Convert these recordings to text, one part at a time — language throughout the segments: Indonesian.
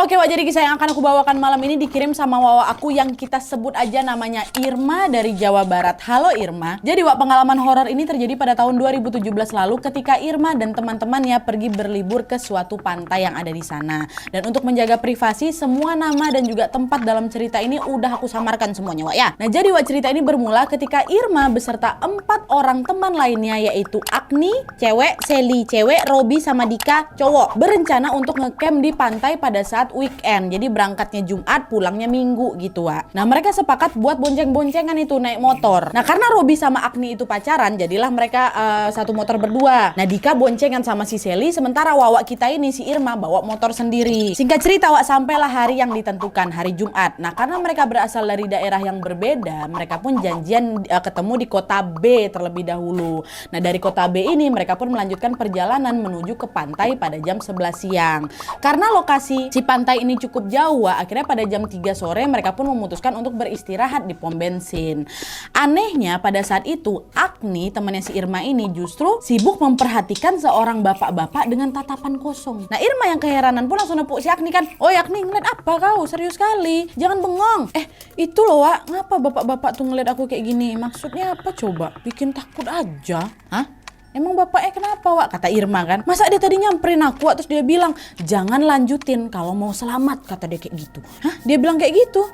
Oke Wak, jadi kisah yang akan aku bawakan malam ini dikirim sama Wawa aku yang kita sebut aja namanya Irma dari Jawa Barat. Halo Irma. Jadi Wak, pengalaman horor ini terjadi pada tahun 2017 lalu ketika Irma dan teman-temannya pergi berlibur ke suatu pantai yang ada di sana. Dan untuk menjaga privasi, semua nama dan juga tempat dalam cerita ini udah aku samarkan semuanya Wak ya. Nah jadi Wak, cerita ini bermula ketika Irma beserta 4 orang teman lainnya, yaitu Agni, cewek, Sally, cewek, Robi sama Dika, cowok, berencana untuk ngecamp di pantai pada saat weekend. Jadi berangkatnya Jumat, pulangnya Minggu gitu Wak. Nah mereka sepakat buat bonceng-boncengan itu naik motor. Nah karena Robi sama Agni itu pacaran, jadilah mereka satu motor berdua. Nah Dika boncengan sama si Sally, sementara Wawa kita ini si Irma bawa motor sendiri. Singkat cerita Wak, sampailah hari yang ditentukan, hari Jumat. Nah karena mereka berasal dari daerah yang berbeda, mereka pun janjian ketemu di kota B terlebih dahulu. Nah dari kota B ini mereka pun melanjutkan perjalanan menuju ke pantai pada jam 11 siang. Karena lokasi si pantai ini cukup jauh Wak, akhirnya pada jam 3 sore mereka pun memutuskan untuk beristirahat di pom bensin. Anehnya pada saat itu Agni, temannya si Irma ini, justru sibuk memperhatikan seorang bapak-bapak dengan tatapan kosong. Nah Irma yang keheranan pun langsung nepuk si Agni kan, "Oh Agni, ngeliat apa kau? Serius sekali, jangan bengong." Itu loh Wak, ngapa bapak-bapak tuh ngeliat aku kayak gini? Maksudnya apa coba? Bikin takut aja. Hah? Emang bapaknya kenapa Wak? Kata Irma kan. Masa dia tadi nyamperin aku Wak, terus dia bilang jangan lanjutin kalau mau selamat, kata dia kayak gitu. Hah? Dia bilang kayak gitu?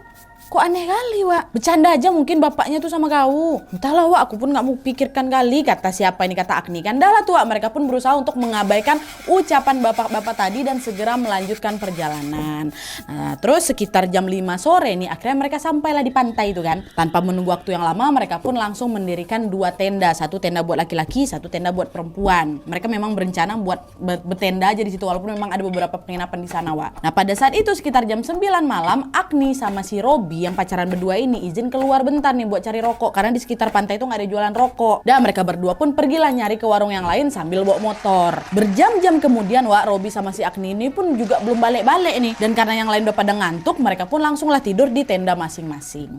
Kok aneh kali Wak. Bercanda aja mungkin bapaknya tuh sama kau. Entahlah Wak, aku pun gak mau pikirkan kali, kata siapa ini, kata Agni kan. Dah lah tuh Wak, mereka pun berusaha untuk mengabaikan ucapan bapak-bapak tadi dan segera melanjutkan perjalanan. Nah terus sekitar jam 5 sore nih akhirnya mereka sampailah di pantai itu kan. Tanpa menunggu waktu yang lama mereka pun langsung mendirikan 2 tenda. Satu tenda buat laki-laki, satu tenda buat perempuan. Mereka memang berencana buat bertenda aja di situ walaupun memang ada beberapa penginapan di sana Wak. Nah pada saat itu sekitar jam 9 malam Agni sama si Robi yang pacaran berdua ini izin keluar bentar nih buat cari rokok karena di sekitar pantai itu nggak ada jualan rokok. Dan mereka berdua pun pergilah nyari ke warung yang lain sambil bawa motor. Berjam-jam kemudian Wak, Robi sama si Agni ini pun juga belum balik-balik nih. Dan karena yang lain udah pada ngantuk, mereka pun langsunglah tidur di tenda masing-masing.